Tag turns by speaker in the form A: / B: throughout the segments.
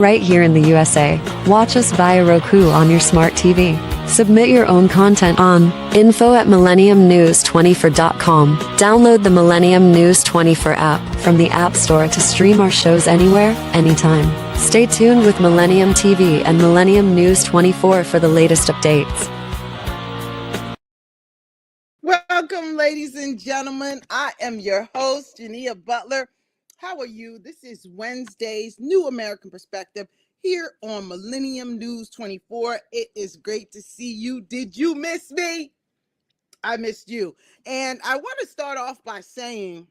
A: Right here in the USA. Watch us via Roku on your smart TV. Submit your own content on info@millenniumnews24.com. Download the Millennium News 24 app from the App Store to stream our shows anywhere, anytime. Stay tuned with Millennium TV and Millennium News 24 for the latest updates.
B: Welcome, ladies and gentlemen. I am your host, Jineea Butler. How are you? This is Wednesday's New American Perspective here on Millennium News 24. It is great to see you. Did you miss me? I missed you. And I want to start off by saying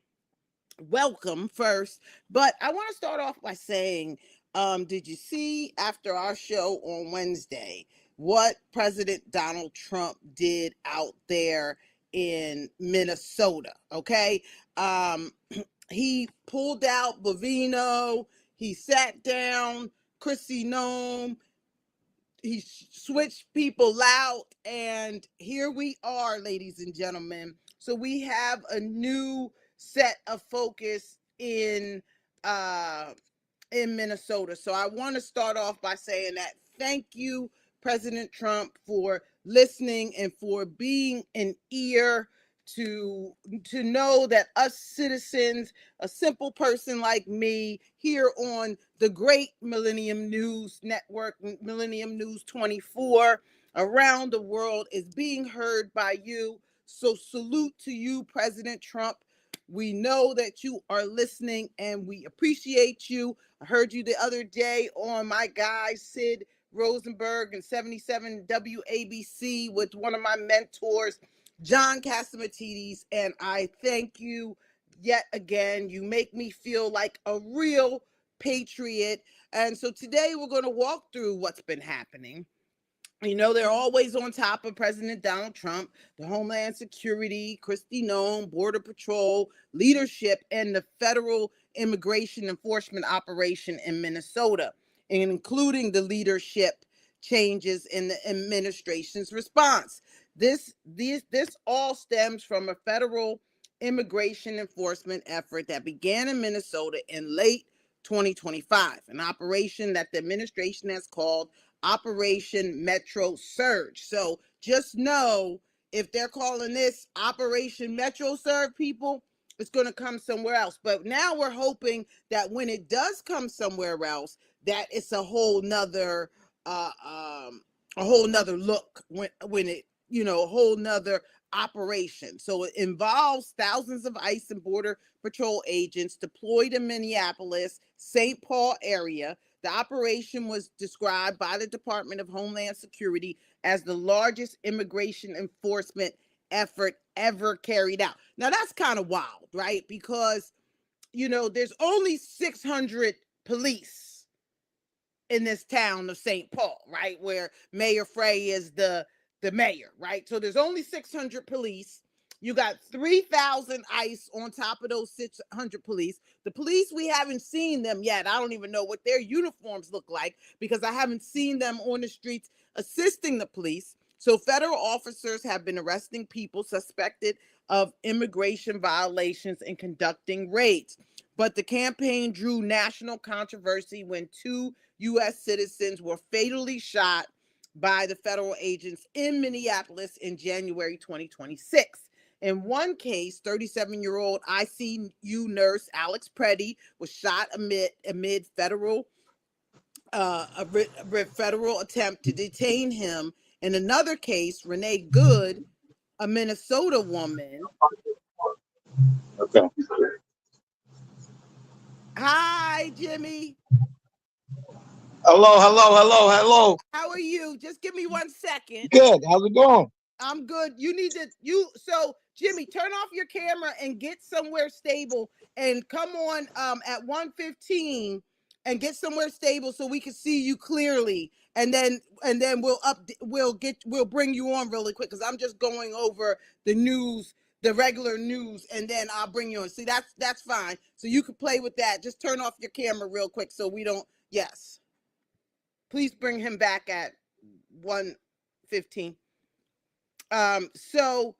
B: welcome first, but I want to start off by saying, did you see after our show on Wednesday what President Donald Trump did out there in Minnesota? Okay. He pulled out Bovino. He sat down Chrissy Nome. He switched people out. And here we are, ladies and gentlemen. So we have a new set of focus in Minnesota. So I want to start off by saying that thank you, President Trump, for listening and for being an ear to know that us citizens, a simple person like me here on the great Millennium News Network, Millennium News 24, around the world is being heard by you. So salute to you, President Trump. We know that you are listening and we appreciate you. I heard you the other day on my guy, Sid Rosenberg and 77 WABC with one of my mentors, John Cassimatidis, and I thank you yet again. You make me feel like a real patriot. And so today we're going to walk through what's been happening. You know, they're always on top of President Donald Trump, the Homeland Security, Kristi Noem, Border Patrol, leadership, and the federal immigration enforcement operation in Minnesota, including the leadership changes in the administration's response. This all stems from a federal immigration enforcement effort that began in Minnesota in late 2025, an operation that the administration has called Operation Metro Surge. So just know, if they're calling this Operation Metro Surge, people, it's going to come somewhere else. But now we're hoping that when it does come somewhere else, that it's a whole nother look when it, you know, a whole nother operation. So it involves thousands of ICE and Border Patrol agents deployed in Minneapolis, St. Paul area. The operation was described by the Department of Homeland Security as the largest immigration enforcement effort ever carried out. Now, that's kind of wild, right? Because, you know, there's only 600 police in this town of St. Paul, right? Where Mayor Frey is the mayor, right? So there's only 600 police. You got 3,000 ICE on top of those 600 police. The police, we haven't seen them yet. I don't even know what their uniforms look like because I haven't seen them on the streets assisting the police. So federal officers have been arresting people suspected of immigration violations and conducting raids. But the campaign drew national controversy when 2 U.S. citizens were fatally shot by the federal agents in Minneapolis in January 2026. In one case, 37-year-old ICU nurse Alex Preddy was shot amid federal attempt to detain him. In another case, Renee Good, a Minnesota woman.
C: Okay.
B: Hi, Jimmy.
C: Hello.
B: How are you? Just give me 1 second.
C: Good. How's it going?
B: I'm good. So Jimmy, turn off your camera and get somewhere stable and come on at 1:15 and get somewhere stable so we can see you clearly. And then we'll bring you on really quick because I'm just going over the news, the regular news, and then I'll bring you on. See, that's fine. So you can play with that. Just turn off your camera real quick so we don't. Yes. Please bring him back at 1:15. So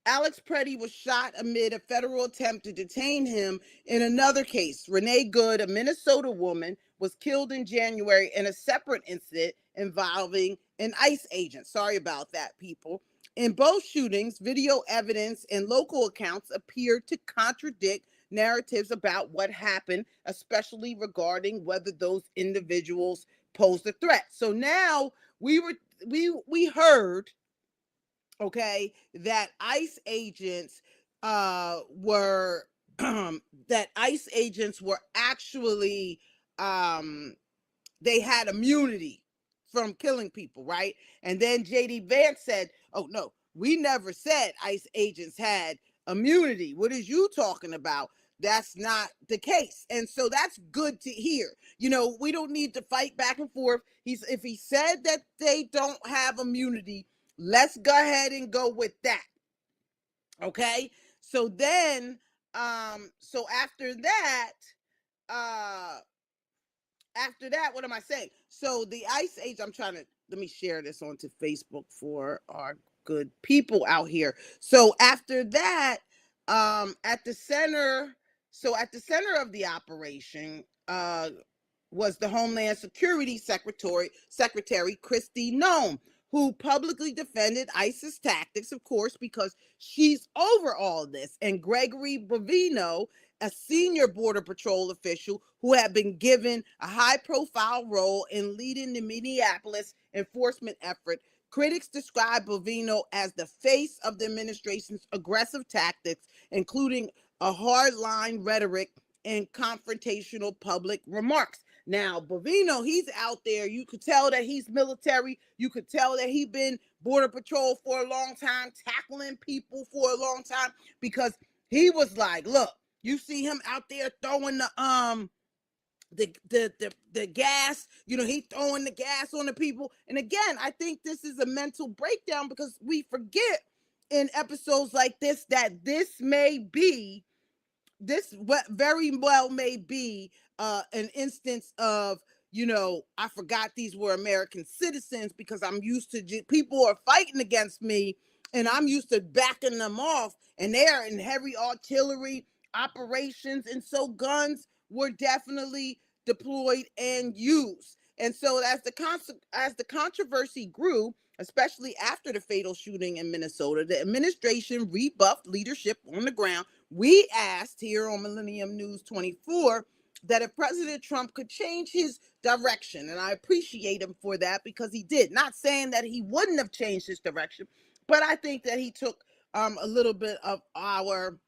B: Alex Preddy was shot amid a federal attempt to detain him. In another case, Renee Good, a Minnesota woman, was killed in January in a separate incident involving an ICE agent. Sorry about that, people. In both shootings, video evidence and local accounts appeared to contradict narratives about what happened, especially regarding whether those individuals posed a threat. So now we heard, okay, that ICE agents were actually they had immunity from killing people, right? And then JD Vance said, "Oh no, we never said ICE agents had immunity. What is you talking about? That's not the case." And so that's good to hear. You know, we don't need to fight back and forth. If he said that they don't have immunity, let's go ahead and go with that. Okay? So then so after that, what am I saying? So the ICE agent, let me share this onto Facebook for our good people out here. So after that, at the center of the operation, was the Homeland Security Secretary Kristi Noem, who publicly defended ISIS tactics, of course, because she's over all this. And Gregory Bovino, a senior Border Patrol official who had been given a high-profile role in leading the Minneapolis enforcement effort. Critics describe Bovino as the face of the administration's aggressive tactics, including a hardline rhetoric and confrontational public remarks. Now, Bovino, he's out there. You could tell that he's military. You could tell that he's been Border Patrol for a long time, tackling people for a long time, because he was like, look, you see him out there throwing the gas, you know, he throwing the gas on the people. And again, I think this is a mental breakdown, because we forget in episodes like this that this very well may be an instance of, you know, I forgot these were American citizens, because I'm used to people are fighting against me and I'm used to backing them off, and they're in heavy artillery operations, and so guns were definitely deployed and used. And so as the controversy grew, especially after the fatal shooting in Minnesota, the administration rebuffed leadership on the ground. We asked here on Millennium News 24 that if President Trump could change his direction, and I appreciate him for that, because he did. Not saying that he wouldn't have changed his direction, but I think that he took a little bit of our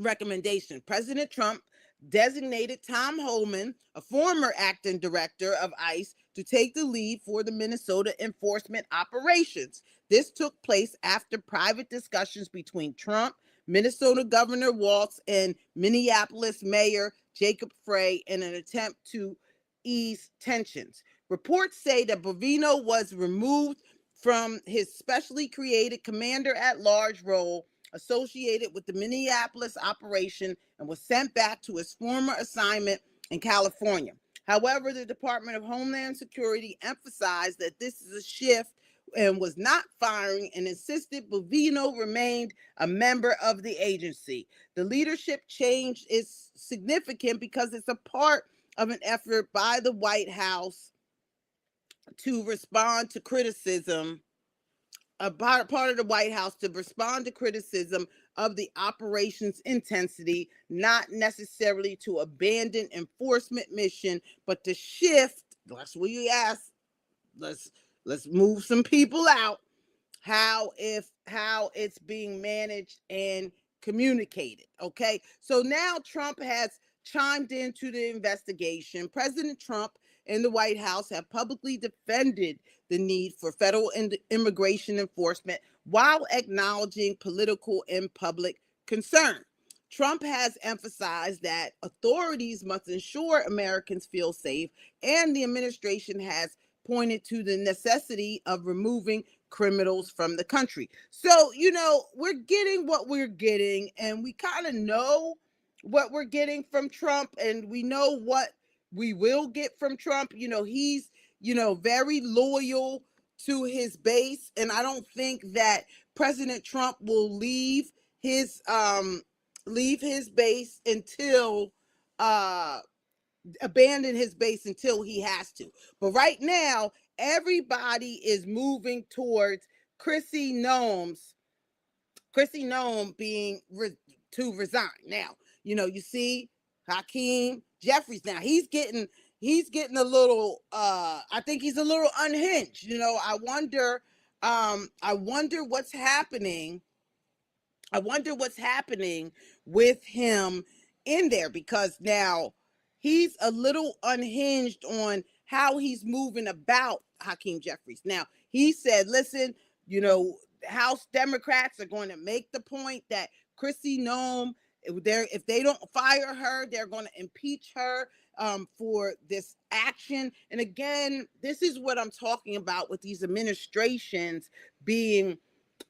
B: recommendation. President Trump designated Tom Homan, a former acting director of ICE, to take the lead for the Minnesota enforcement operations. This took place after private discussions between Trump, Minnesota Governor Walz, and Minneapolis Mayor Jacob Frey in an attempt to ease tensions. Reports say that Bovino was removed from his specially created commander-at-large role associated with the Minneapolis operation and was sent back to his former assignment in California. However, the Department of Homeland Security emphasized that this is a shift and was not firing, and insisted Bovino remained a member of the agency. The leadership change is significant because it's a part of an effort by the White House to respond to criticism, a part of the White House to respond to criticism of the operation's intensity, not necessarily to abandon enforcement mission, but to shift. That's what you asked. Let's move some people out. How it's being managed and communicated. Okay, so now Trump has chimed into the investigation. President Trump and the White House have publicly defended the need for federal immigration enforcement while acknowledging political and public concern. Trump has emphasized that authorities must ensure Americans feel safe, and the administration has pointed to the necessity of removing criminals from the country. So, you know, we're getting what we're getting, and we kind of know what we're getting from Trump, and we know what we will get from Trump. You know, he's, you know, very loyal to his base, and I don't think that President Trump will leave his base until abandon his base until he has to. But right now, everybody is moving towards Chrissy Noem's Chrissy Noem being to resign. Now, you see Hakeem Jeffries now. He's getting a little I think he's a little unhinged. I wonder what's happening. I wonder what's happening with him in there, because now he's a little unhinged on how he's moving about Hakeem Jeffries. Now, he said, listen, House Democrats are going to make the point that Chrissy Noem, if they don't fire her, they're going to impeach her for this action. And again, this is what I'm talking about with these administrations being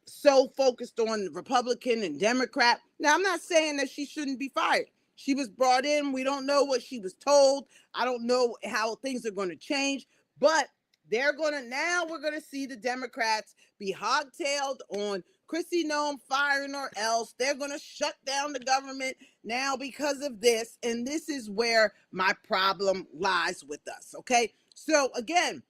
B: so focused on Republican and Democrat. Now, I'm not saying that she shouldn't be fired. She was brought in. We don't know what she was told. I don't know how things are going to change, but we're going to see the Democrats be hogtailed on Chrissy Noem firing, or else they're going to shut down the government now because of this. And this is where my problem lies with us. Okay. So again,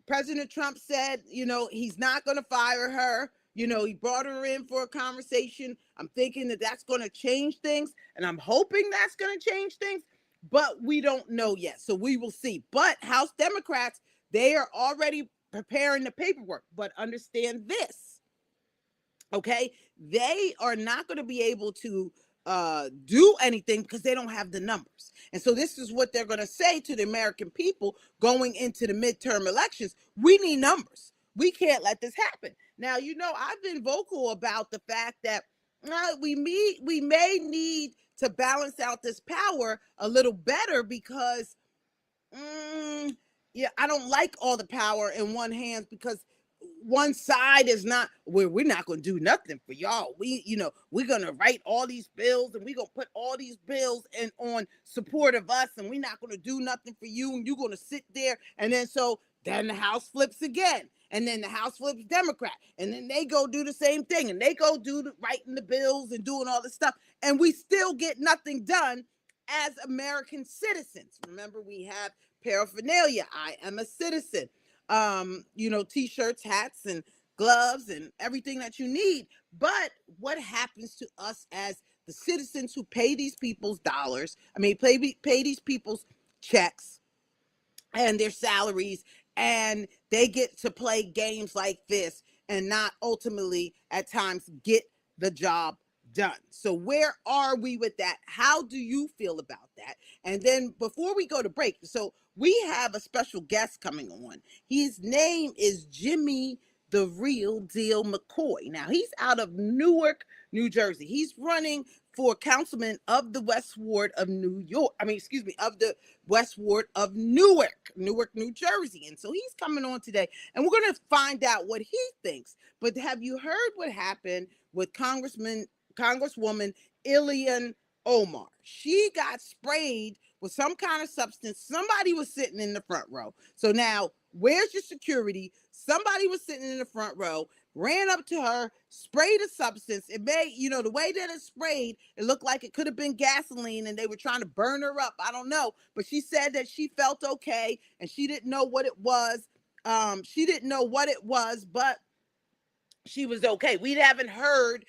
B: President Trump said, he's not going to fire her. He brought her in for a conversation. I'm thinking that that's going to change things, and I'm hoping that's going to change things, but we don't know yet. So we will see. But House Democrats, they are already preparing the paperwork. But understand this, okay? They are not going to be able to do anything because they don't have the numbers. And so this is what they're going to say to the American people going into the midterm elections. We need numbers. We can't let this happen. Now, I've been vocal about the fact that we may need to balance out this power a little better, because yeah, I don't like all the power in one hand, because one side is not we're not going to do nothing for y'all. We're going to write all these bills, and we're going to put all these bills in on support of us, and we're not going to do nothing for you, and you're going to sit there. And then the House flips again, and then the House flips Democrat, and then they go do the same thing, and they go do writing the bills and doing all this stuff, and we still get nothing done as American citizens. Remember, we have paraphernalia. I am a citizen. T-shirts, hats, and gloves, and everything that you need. But what happens to us as the citizens who pay these people's dollars? Pay these people's checks and their salaries, and they get to play games like this and not ultimately at times get the job done. So where are we with that? How do you feel about that? And then before we go to break, so we have a special guest coming on. His name is Jimmy the Real Deal McCoy. Now, he's out of Newark, New Jersey. He's running for councilman of the West Ward of New York. Of the West Ward of Newark, New Jersey. And so he's coming on today, and we're going to find out what he thinks. But have you heard what happened with Congresswoman Ilhan Omar? She got sprayed with some kind of substance. Somebody was sitting in the front row. So now, where's your security? Somebody was sitting in the front row, ran up to her, sprayed a substance. It made, the way that it sprayed, it looked like it could have been gasoline, and they were trying to burn her up. I don't know. But she said that she felt okay, and she didn't know what it was. But she was okay. We haven't heard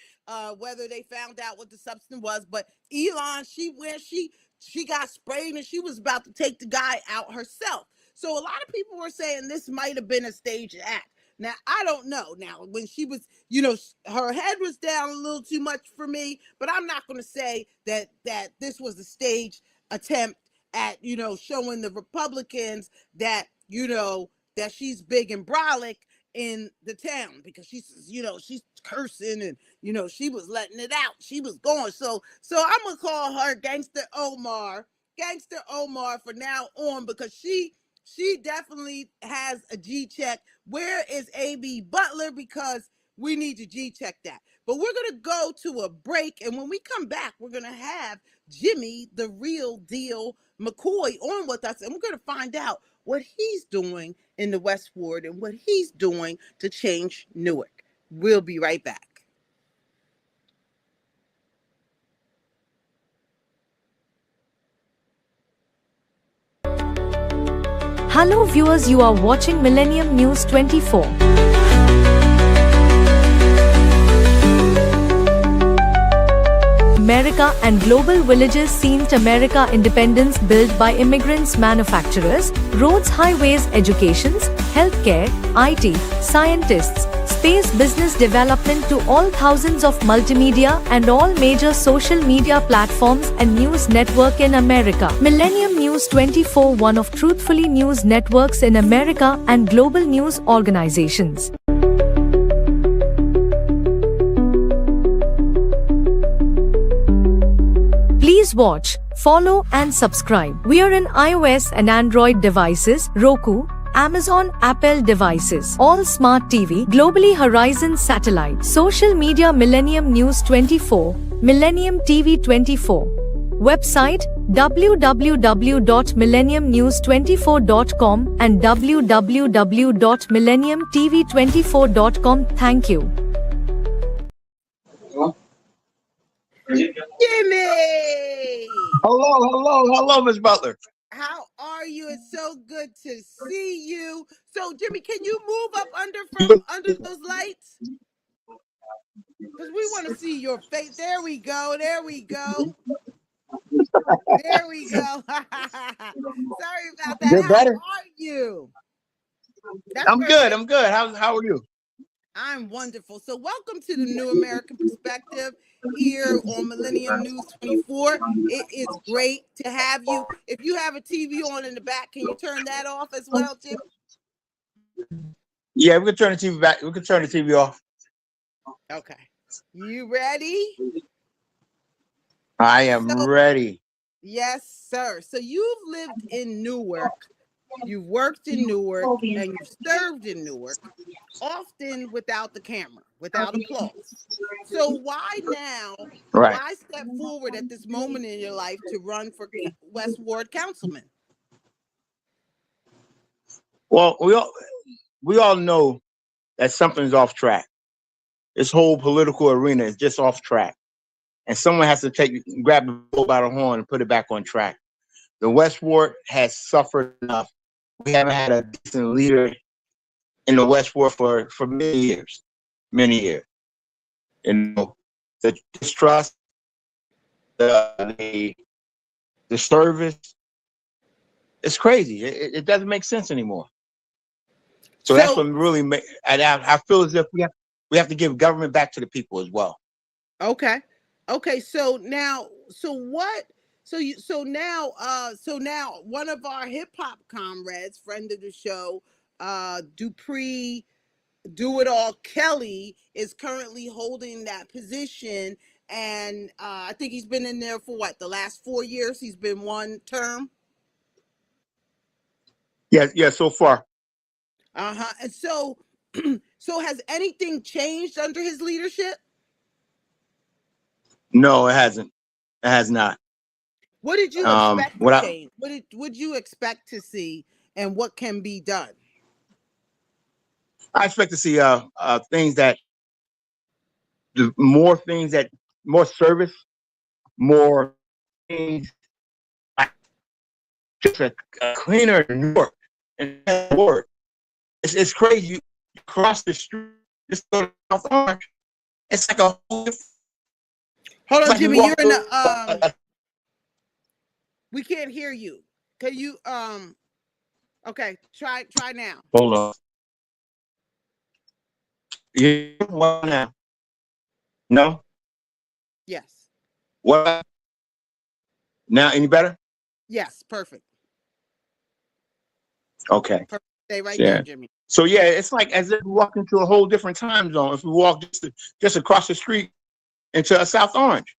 B: whether they found out what the substance was, but Elon, she got sprayed, and she was about to take the guy out herself. So a lot of people were saying this might have been a staged act. Now, I don't know. Now, when she was, her head was down a little too much for me, but I'm not going to say that this was a staged attempt at, showing the Republicans that, that she's big and brolic in the town, because she's cursing, and she was letting it out. She was going. So I'm gonna call her Gangster Omar for now on, because she definitely has a G check. Where is AB Butler? Because we need to G check that. But we're gonna go to a break, and when we come back, we're gonna have Jimmy the Real Deal McCoy on with us, and we're gonna find out what he's doing in the West Ward and what he's doing to change Newark. We'll be right back.
D: Hello viewers, you are watching Millennium News 24. America and global villages seen America independence built by immigrants, manufacturers, roads, highways, educations, healthcare, IT, scientists, space, business development to all thousands of multimedia and all major social media platforms and news network in America. Millennium News 24, one of truthfully news networks in America and global news organizations. Please watch, follow and subscribe. We are in iOS and Android devices, Roku, Amazon, Apple devices, all smart TV, globally Horizon satellite, social media Millennium News 24, Millennium TV 24. Website www.millenniumnews24.com and www.millenniumtv24.com. Thank you.
B: Jimmy,
C: Hello, Miss Butler.
B: how are you? It's so good to see you. So, Jimmy, can you move up under those lights? Because we want to see your face. There we go. There we go. There we go. Sorry about that.
C: You're
B: How
C: better.
B: are you? That's
C: I'm
B: perfect.
C: good. I'm good. How are you?
B: I'm wonderful. So welcome to the New American Perspective here on Millennium News 24. It is great to have you. If you have a TV on in the back, can you turn that off as well, Jim?
C: Yeah, we can turn the TV back. We can turn the TV off.
B: Okay. You ready?
C: I am ready.
B: Yes, sir. So you've lived in Newark, you've worked in Newark, and you've served in Newark, often without the camera, without applause. So why now,
C: Right.
B: why step forward at this moment in your life to run for West Ward councilman?
C: Well, we all know that something's off track. This whole political arena is just off track. And someone has to grab the bull by the horn and put it back on track. The West Ward has suffered enough. We haven't had a decent leader in the West Ward for many years. Many years. You know, the distrust, the service, it's crazy. It doesn't make sense anymore. So that's what really I feel as if we have to give government back to the people as well.
B: Okay. So now one of our hip hop comrades, friend of the show, Dupree Do It All Kelly, is currently holding that position, and I think he's been in there for the last 4 years. He's been one term.
C: Yeah, so far.
B: And so has anything changed under his leadership?
C: No, it hasn't. It has not.
B: What did you expect to change? What would you expect to see, and what can be done?
C: I expect to see things that more service, more things, like just a cleaner New York. And that's the word. It's crazy. You cross the street, just go to South Orange. It's like a whole different.
B: Hold on, Jimmy. You're in the we can't hear you. Can you okay, try now.
C: Hold on. You what now? No?
B: Yes.
C: What? Now any better?
B: Yes, perfect.
C: Okay.
B: Perfect. Stay right there, Jimmy.
C: So yeah, it's like as if we walk into a whole different time zone. If we walk just across the street into South Orange,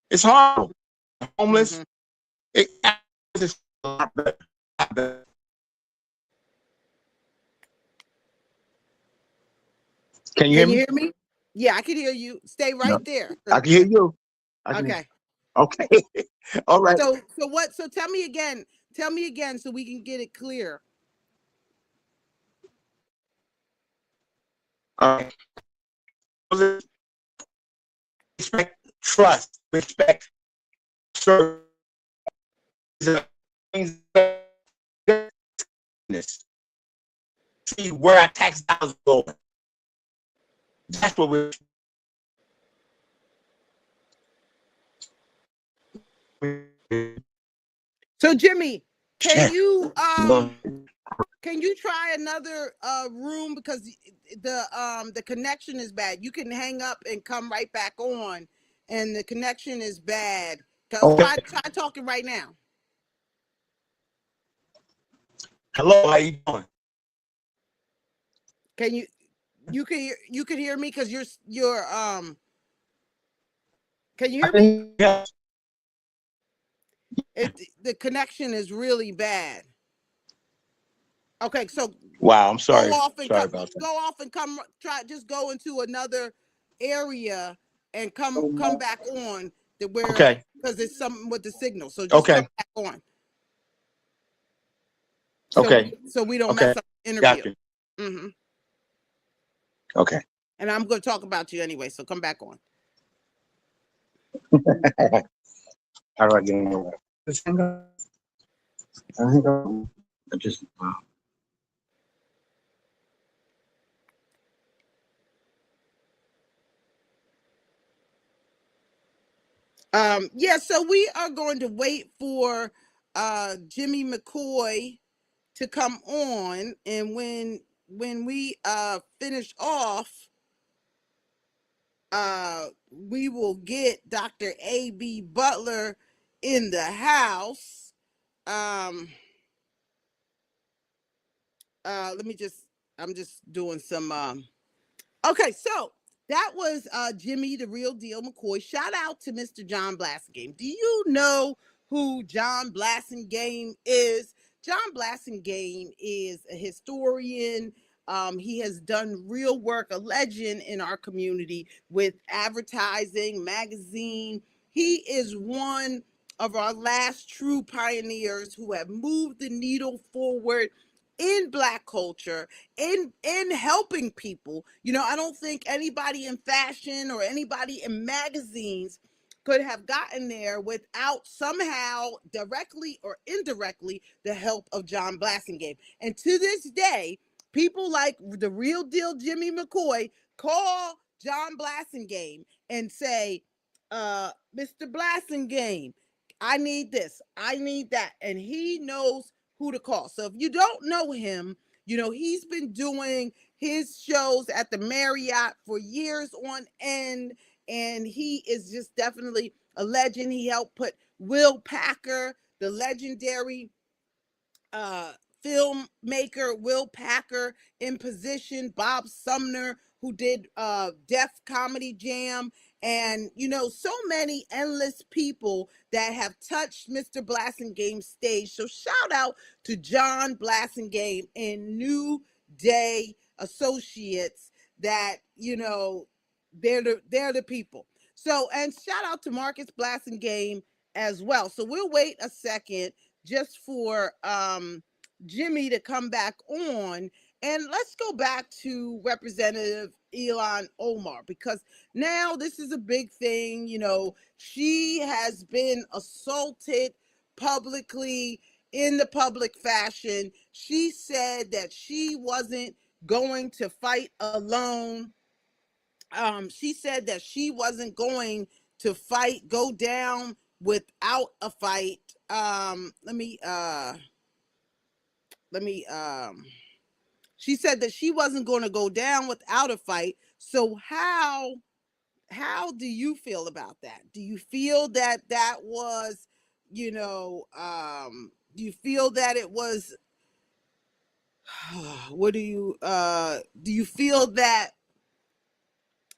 C: it's horrible. Homeless. It's a lot better. Can you hear
B: me? Yeah, I can hear you. Stay right there.
C: I can hear you.
B: Okay.
C: Okay. All right.
B: So what? So tell me again. Tell me again so we can get it clear.
C: All right. Respect, trust, respect, service. Things this. See where our tax dollars are going. That's what we're.
B: So Jimmy, can you try another room, because the connection is bad. You can hang up and come right back on, and the connection is bad.
C: Okay.
B: Try talking right now.
C: Hello, how you doing?
B: Can you can hear me, because you're can you hear me?
C: Yeah.
B: The connection is really bad. Okay, so
C: Wow, I'm sorry.
B: Go off and
C: sorry
B: come.
C: about that.
B: Go off and come. Try. Just go into another area and come back on to where.
C: Okay.
B: Because it's something with the signal. So just
C: Okay.
B: come back on. So,
C: Okay.
B: So we don't
C: Okay.
B: mess up the interview.
C: Got you.
B: Mm-hmm.
C: Okay.
B: And I'm going to talk about you anyway. So come back on.
C: How do I get in there? I just. Wow.
B: Yeah, so we are going to wait for Jimmy McCoy to come on, and when we finish off, we will get Dr. A.B. Butler in the house. I'm just doing some okay, so that was Jimmy the Real Deal McCoy. Shout out to Mr. John Blassingame. Do you know who John Blassingame is? John Blassingame is a historian. He has done real work, a legend in our community with advertising, magazine. He is one of our last true pioneers who have moved the needle forward in Black culture, in helping people. You know, I don't think anybody in fashion or anybody in magazines could have gotten there without somehow, directly or indirectly, the help of John Blassingame. And to this day, people like the Real Deal Jimmy McCoy call John Blassingame and say, Mr. Blassingame, I need this, I need that. And he knows who to call. So if you don't know him, you know, he's been doing his shows at the Marriott for years on end, and he is just definitely a legend. He helped put Will Packer, the legendary filmmaker Will Packer, in position. Bob Sumner, who did Def Comedy Jam, and you know, so many endless people that have touched Mr. Blassingame's stage. So shout out to John Blassingame and New Day Associates, that, you know, they're the people. So, and shout out to Marcus Blassingame as well. So we'll wait a second just for Jimmy to come back on. And let's go back to Representative Ilhan Omar, because now this is a big thing. You know, she has been assaulted publicly in the public fashion. She said that she wasn't going to fight alone. She said that she wasn't going to go down without a fight. She said that she wasn't going to go down without a fight. So how do you feel about that? Do you feel that that was, you know, do you feel that it was, what do you feel that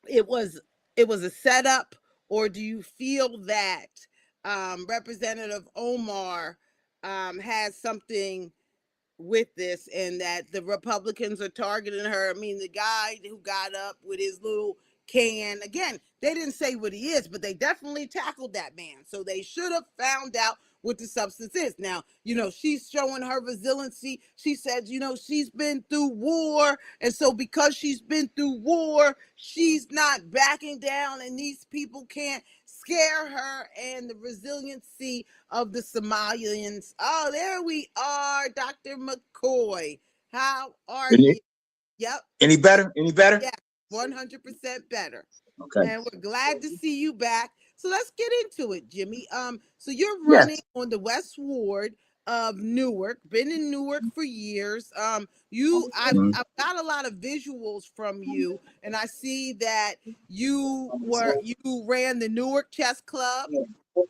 B: it was a setup, or do you feel that Representative Omar has something with this, and that the Republicans are targeting her? I mean, the guy who got up with his little can, again, they didn't say what he is, but they definitely tackled that man. So they should have found out what the substance is. Now, you know, she's showing her resiliency. She said, you know, she's been through war. And so because she's been through war, she's not backing down, and these people can't scare her and the resiliency of the Somalians. Oh, there we are, Dr. McCoy. How are
C: Any,
B: you? Yep.
C: any better? Any better?
B: Yeah, 100% better.
C: Okay.
B: And we're glad to see you back. So let's get into it, Jimmy. So you're running
C: Yes.
B: on the West Ward of Newark, been in Newark for years.
C: Mhm.
B: I've got a lot of visuals from you, and I see that you ran the Newark Chess Club,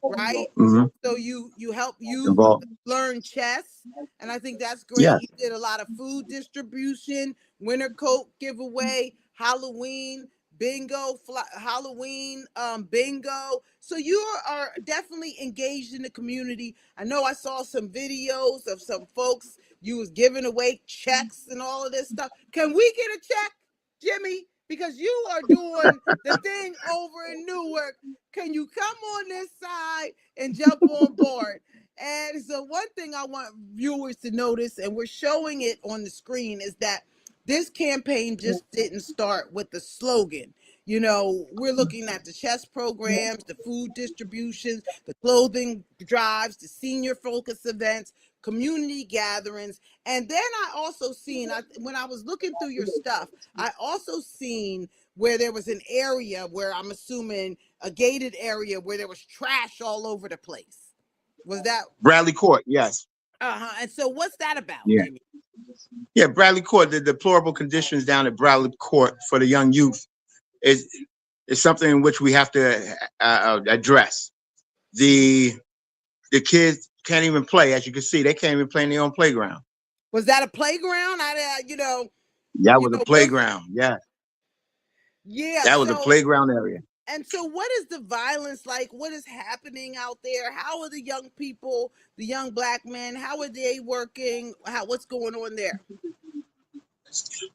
B: right?
C: Mhm.
B: So you help youth
C: Involved.
B: learn chess, and I think that's great.
C: Yes.
B: You did a lot of food distribution, winter coat giveaway, Halloween bingo, Halloween bingo. So you are definitely engaged in the community. I know I saw some videos of some folks you was giving away checks and all of this stuff. Can we get a check, Jimmy? Because you are doing the thing over in Newark. Can you come on this side and jump on board? And so one thing I want viewers to notice, and we're showing it on the screen, is that this campaign just didn't start with the slogan. You know, we're looking at the chess programs, the food distributions, the clothing drives, the senior focus events, community gatherings. And then I also seen, when I was looking through your stuff, I also seen where there was an area where I'm assuming a gated area where there was trash all over the place. Was that?
C: Bradley Court. Yes.
B: Uh-huh. And so what's that about,
C: Yeah.
B: Jimmy?
C: Yeah. Bradley Court. The deplorable conditions down at Bradley Court for the young youth is something in which we have to address. The kids can't even play, as you can see. They can't even play in their own playground.
B: Was that a playground?
C: That was a playground. Yeah.
B: Yeah.
C: That was a playground area.
B: And so what is the violence like? What is happening out there? How are the young people, the young black men, how are they working? What's going on there?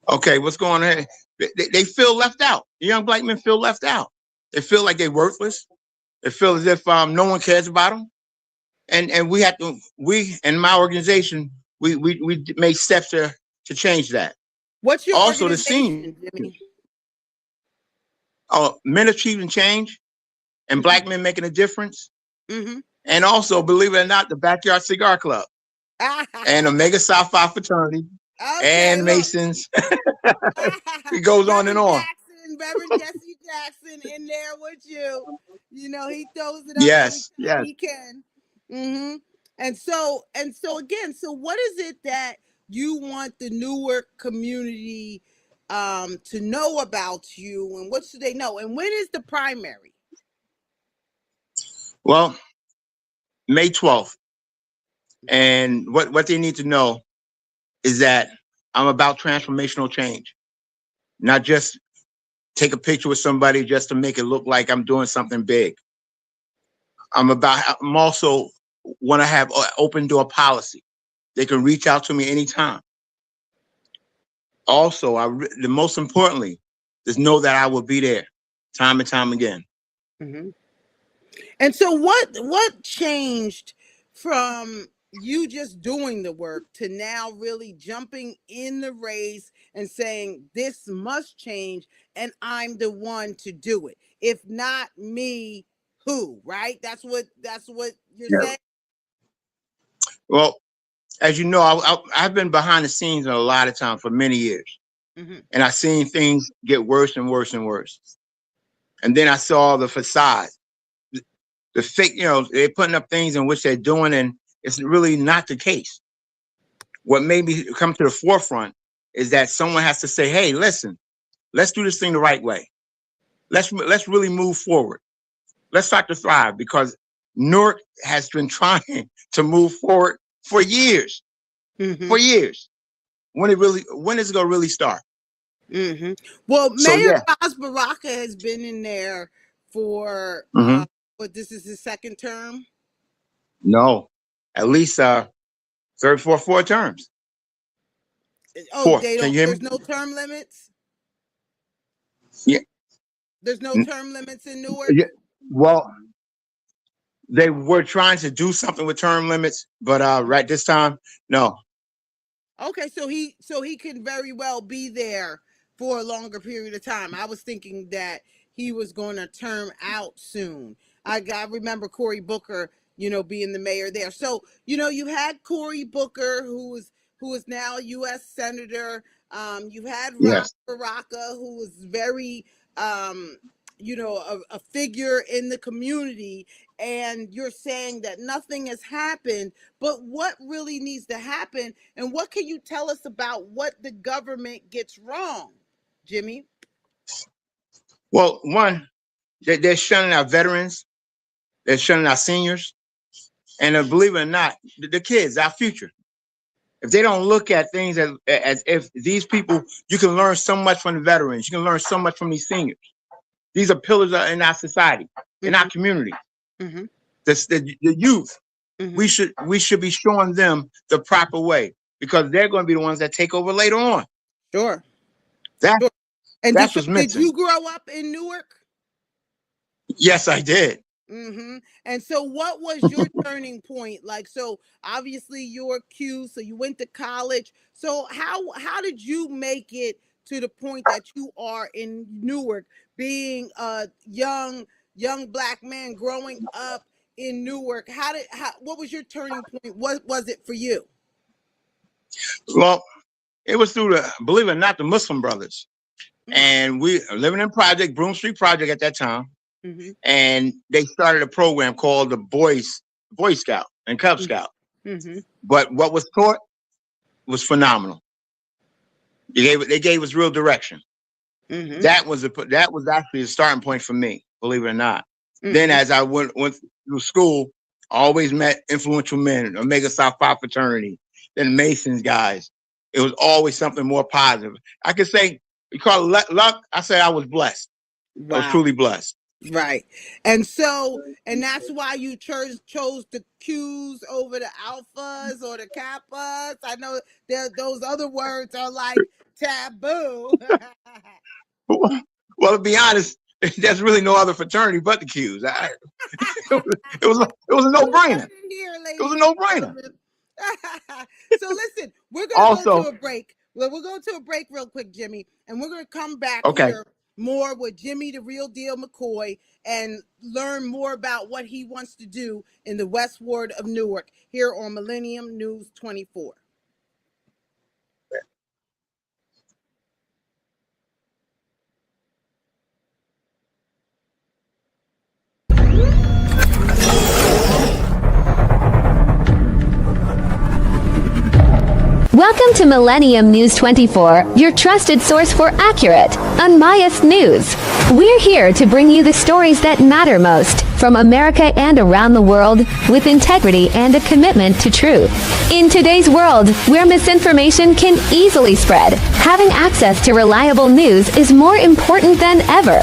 C: Okay, what's going on? They feel left out. The young black men feel left out. They feel like they're worthless. They feel as if no one cares about them. And we in my organization, we made steps to change that.
B: What's your
C: also
B: organization,
C: the
B: Jimmy?
C: Men achieving change and black men making a difference.
B: Mm-hmm.
C: And also, believe it or not, the Backyard Cigar Club and Omega Psi Phi fraternity and Masons. It goes on and on.
B: Reverend Jesse Jackson in there with you. You know, he throws it up
C: yes,
B: every time he can. Mm-hmm. And so again, so what is it that you want the Newark community to know about you, and what should they know? And when is the primary?
C: Well, May 12th. And what they need to know is that I'm about transformational change, not just take a picture with somebody just to make it look like I'm doing something big. I'm also want to have an open door policy. They can reach out to me anytime. Also, the most importantly is know that I will be there time and time again.
B: Mm-hmm. And so what changed from you just doing the work to now really jumping in the race and saying this must change and I'm the one to do it? If not me, who? Right? That's what you're saying.
C: Well, as you know, I've been behind the scenes a lot of times for many years. Mm-hmm. And I've seen things get worse and worse and worse. And then I saw the facade. The fake, they're putting up things in which they're doing, and it's really not the case. What made me come to the forefront is that someone has to say, hey, listen, let's do this thing the right way. Let's really move forward. Let's start to thrive, because Newark has been trying to move forward for years. Mm-hmm. For years. When is it going to really start?
B: Mm-hmm. Well, Mayor Ras Baraka has been in there for, but this is his second term?
C: No, at least 4 terms.
B: Oh, there's no term limits?
C: Yeah.
B: There's no term limits in Newark?
C: Yeah. Well, they were trying to do something with term limits, but right this time, no.
B: Okay, so he can very well be there for a longer period of time. I was thinking that he was going to term out soon. I remember Cory Booker, being the mayor there. So, you had Cory Booker, who is now a U.S. Senator. You had
C: Yes.
B: Baraka, who was very, a figure in the community. And you're saying that nothing has happened, but what really needs to happen? And what can you tell us about what the government gets wrong, Jimmy?
C: Well, one, they're shunning our veterans, they're shunning our seniors, and believe it or not, the kids, our future. If they don't look at things as if these people, you can learn so much from the veterans, you can learn so much from these seniors. These are pillars in our society, in our community.
B: Mm-hmm.
C: The youth,
B: Mm-hmm.
C: we should be showing them the proper way, because they're going to be the ones that take over later on.
B: Sure.
C: That's
B: And
C: what's missing.
B: did you grow up in Newark?
C: Yes, I did.
B: Mm-hmm. And so what was your turning point? Like, so obviously you're Q, so you went to college. So how did you make it to the point that you are in Newark, being a young Black man growing up in Newark? What was your turning point? What was it for you?
C: Well, it was through believe it or not, the Muslim brothers. Mm-hmm. And we were living in Broome Street Project at that time. Mm-hmm. And they started a program called the Boy Scout and Cub Scout. Mm-hmm. But what was taught was phenomenal. They gave us real direction. Mm-hmm. That was actually the starting point for me, believe it or not. Mm-hmm. Then as I went through school, I always met influential men, Omega Psi Phi fraternity, then Masons guys. It was always something more positive. I could say, you call it luck. I say I was blessed. Wow. I was truly blessed.
B: Right. And that's why you chose the Qs over the alphas or the kappas. I know those other words are like taboo.
C: Well, to be honest, there's really no other fraternity but the Qs. It was a no-brainer. It was a no-brainer.
B: So listen, we're going to go to a break. Well, we're going to a break real quick, Jimmy, and we're going to come back here more with Jimmy the Real Deal McCoy and learn more about what he wants to do in the West Ward of Newark here on Millennium News 24.
E: Welcome to Millennium News 24, your trusted source for accurate, unbiased news. We're here to bring you the stories that matter most from America and around the world, with integrity and a commitment to truth. In today's world, where misinformation can easily spread, having access to reliable news is more important than ever.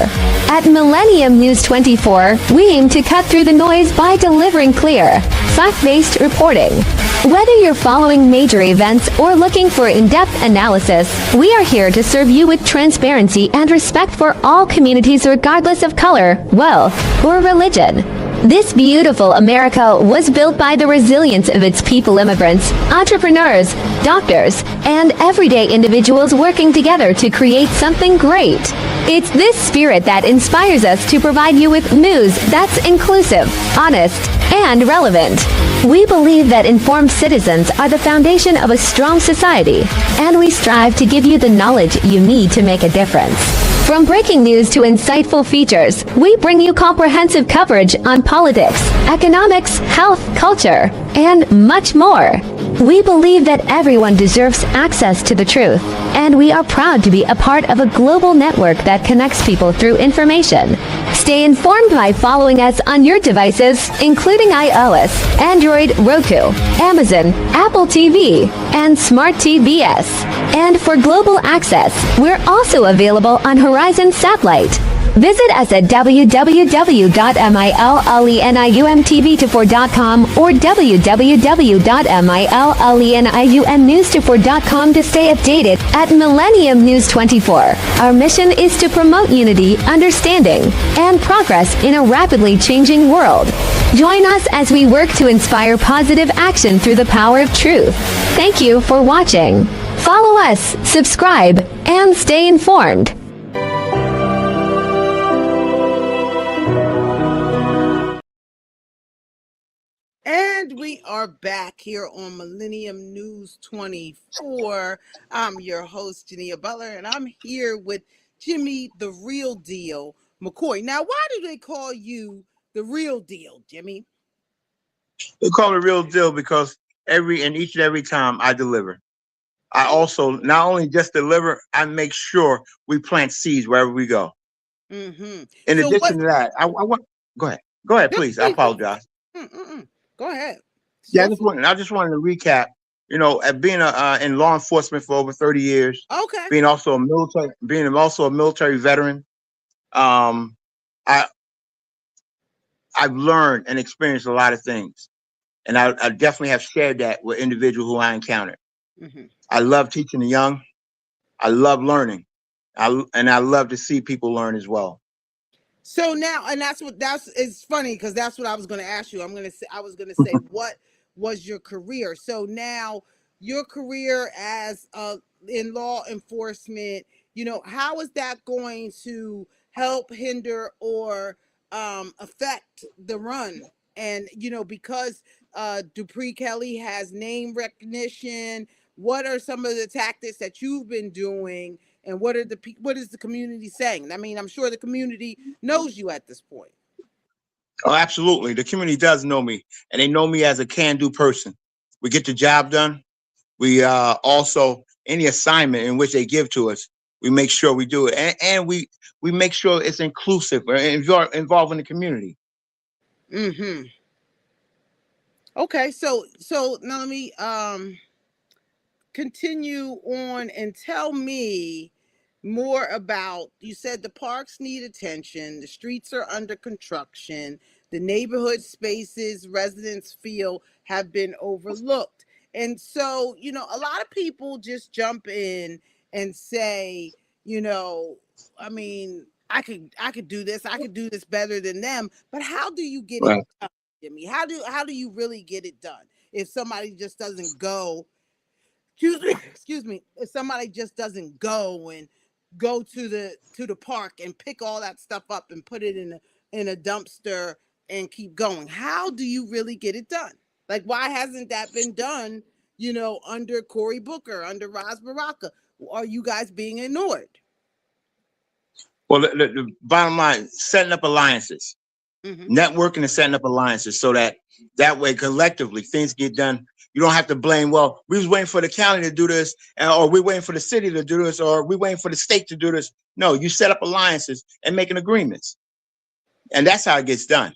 E: At Millennium News 24, we aim to cut through the noise by delivering clear, fact-based reporting. Whether you're following major events or looking for in-depth analysis, we are here to serve you with transparency and respect for all communities regardless of color, wealth, or religion. This beautiful America was built by the resilience of its people, immigrants, entrepreneurs, doctors, and everyday individuals working together to create something great. It's this spirit that inspires us to provide you with news that's inclusive, honest, and relevant. We believe that informed citizens are the foundation of a strong society, and we strive to give you the knowledge you need to make a difference. From breaking news to insightful features, we bring you comprehensive coverage on politics, economics, health, culture, and much more. We believe that everyone deserves access to the truth, and we are proud to be a part of a global network that connects people through information. Stay informed by following us on your devices, including iOS, Android, Roku, Amazon, Apple TV, and Smart TVS. And for global access, we're also available on Horizon Satellite. Visit us at www.millenniumtv24.com or www.millenniumnews24.com to stay updated. At Millennium News 24, our mission is to promote unity, understanding, and progress in a rapidly changing world. Join us as we work to inspire positive action through the power of truth. Thank you for watching. Follow us, subscribe, and stay informed.
B: we are back here on Millennium News 24. I'm your host, Jineea Butler, and I'm here with Jimmy, the real deal, McCoy. Now, why do they call you the real deal, Jimmy?
C: They call it real deal because each and every time I deliver. I also not only just deliver, I make sure we plant seeds wherever we go.
B: Mm-hmm.
C: In
B: So
C: addition to that, I want go ahead. Go ahead,
B: No,
C: please. I
B: please.
C: apologize.
B: Go ahead.
C: Yeah, I just wanted to recap. You know, at being in law enforcement for over 30 years,
B: Okay.
C: being also a military veteran, um, I I've learned and experienced a lot of things, and I definitely have shared that with individuals who I encountered.
B: Mm-hmm.
C: I love teaching the young. I love learning. I love to see people learn as well.
B: So now, and it's funny because that's what I was going to ask you. I was going to say, what was your career? So now, your career as in law enforcement, how is that going to help, hinder, or affect the run? And because Dupree Kelly has name recognition, what are some of the tactics that you've been doing? And what is the community saying? I mean, I'm sure the community knows you at this point.
C: Oh, absolutely. The community does know me, and they know me as a can-do person. We get the job done. We also any assignment in which they give to us, we make sure we do it, and we make sure it's inclusive or involving the community.
B: Mm-hmm. Okay, so now let me continue on and tell me more about, you said the parks need attention, the streets are under construction, the neighborhood spaces residents feel have been overlooked. And so, a lot of people just jump in and say, I mean, I could do this, I could do this better than them. But how do you get it
C: Right.
B: done, Jimmy? How do you really get it done if somebody just doesn't go? Excuse me, if somebody just doesn't go to the park and pick all that stuff up and put it in a dumpster and keep going, how do you really get it done? Like, why hasn't that been done, under Cory Booker, under Ras Baraka? Are you guys being ignored?
C: Well, the bottom line, setting up alliances,
B: Mm-hmm.
C: networking and setting up alliances so that way collectively things get done. You don't have to blame, well, we was waiting for the county to do this, or we waiting for the city to do this, or we waiting for the state to do this. No, you set up alliances and making agreements. And that's how it gets done.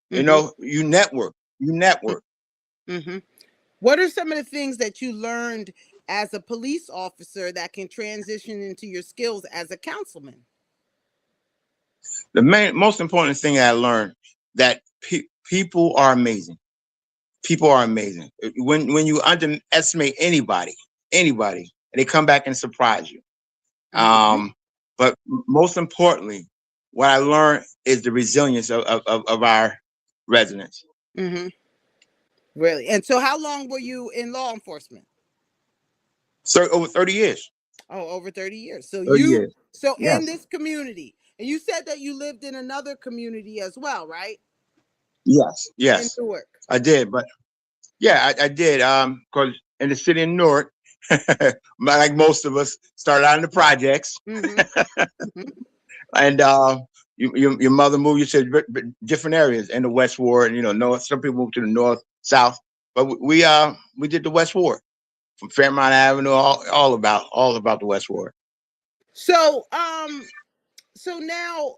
C: You
B: Mm-hmm.
C: know, you network.
B: Mm-hmm. What are some of the things that you learned as a police officer that can transition into your skills as a councilman?
C: The most important thing I learned that people are amazing. People are amazing. When you underestimate anybody, and they come back and surprise you.
B: Mm-hmm.
C: But most importantly, what I learned is the resilience of our residents.
B: Mm-hmm. Really? And so how long were you in law enforcement?
C: So over 30 years.
B: Oh, over 30 years. So
C: 30 years.
B: in
C: Yes.
B: this community, and you said that you lived in another community as well, right?
C: Yes.
B: In
C: Yes.
B: Newark.
C: I did. But yeah, I did. Because in the city of Newark, like most of us, started out in the projects.
B: Mm-hmm. Mm-hmm.
C: And your mother moved you to different areas in the West Ward, and north. Some people moved to the north, south, but we did the West Ward from Fairmount Avenue, all about the West Ward.
B: So now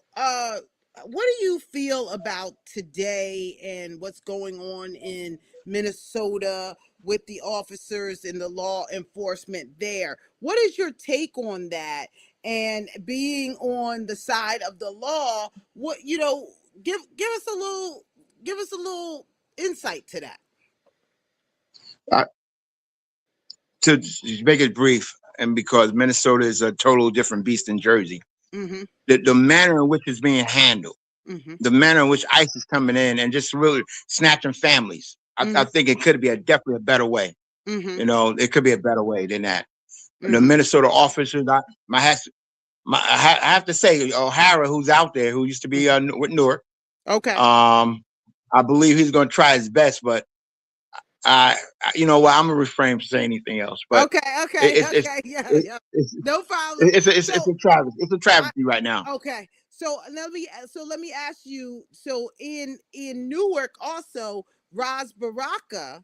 B: what do you feel about today and what's going on in Minnesota with the officers and the law enforcement there? What is your take on that? And being on the side of the law, what give us a little insight to that.
C: To make it brief, and because Minnesota is a total different beast than Jersey,
B: Mm-hmm.
C: the manner in which it's being handled,
B: Mm-hmm.
C: the manner in which ICE is coming in and just really snatching families, I think it could be definitely a better way.
B: Mm-hmm.
C: It could be a better way than that. The
B: Mm-hmm.
C: Minnesota officers, I have to say, O'Hara, who's out there, who used to be with Newark,
B: Okay.
C: I believe he's going to try his best, but You know what? I'm gonna refrain from saying anything else. But
B: Okay, yeah,
C: it,
B: yeah,
C: it's
B: no problem.
C: it's
B: So,
C: a travesty. It's a
B: I,
C: travesty right now.
B: okay, so let me ask you. So in Newark, also, Raz Baraka,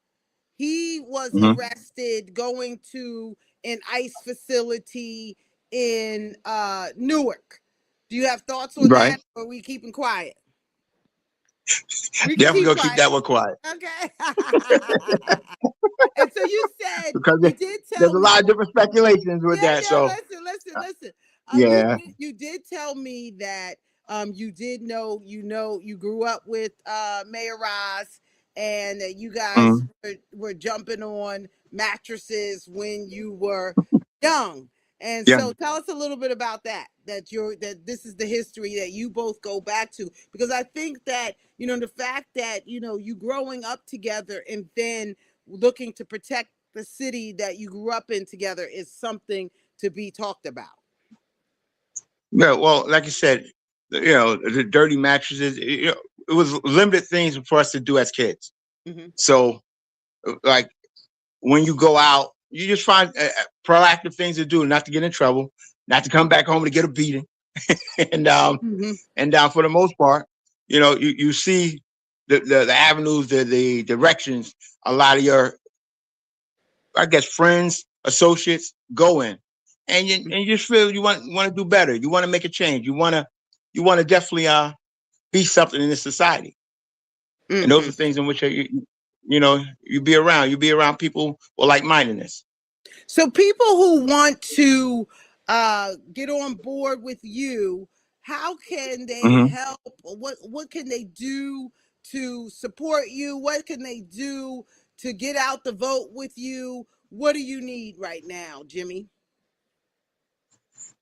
B: he was
C: Hmm.
B: arrested going to an ICE facility in Newark. Do you have thoughts on
C: Right.
B: that, or are we keeping quiet? We can
C: Definitely
B: keep
C: gonna keep
B: quiet.
C: that one quiet
B: Okay. And so you said,
C: because
B: you did
C: there's
B: tell
C: a
B: me.
C: lot of different speculations with
B: Yeah,
C: that.
B: yeah.
C: So
B: Listen.
C: yeah.
B: You did tell me that you did know, you grew up with Mayor Ross, and that you guys
C: Mhm.
B: were jumping on mattresses when you were young. And
C: Yeah.
B: so tell us a little bit about that. That this is the history that you both go back to, because I think that the fact that you growing up together and then looking to protect the city that you grew up in together is something to be talked about.
C: Yeah. Well, like you said, the dirty mattresses. It was limited things for us to do as kids.
B: Hmm.
C: So, like when you go out, you just find proactive things to do, not to get in trouble, not to come back home to get a beating, and
B: Hmm.
C: for the most part, you see the avenues, the directions a lot of your, I guess, friends, associates go in, and you just feel you want to do better. You want to make a change. You want to definitely be something in this society. And those
B: Hmm.
C: are things in which you be around. You be around people with like mindedness.
B: So people who want to get on board with you, how can they
C: Hmm.
B: help? What can they do to support you? What can they do to get out the vote with you? What do you need right now, Jimmy?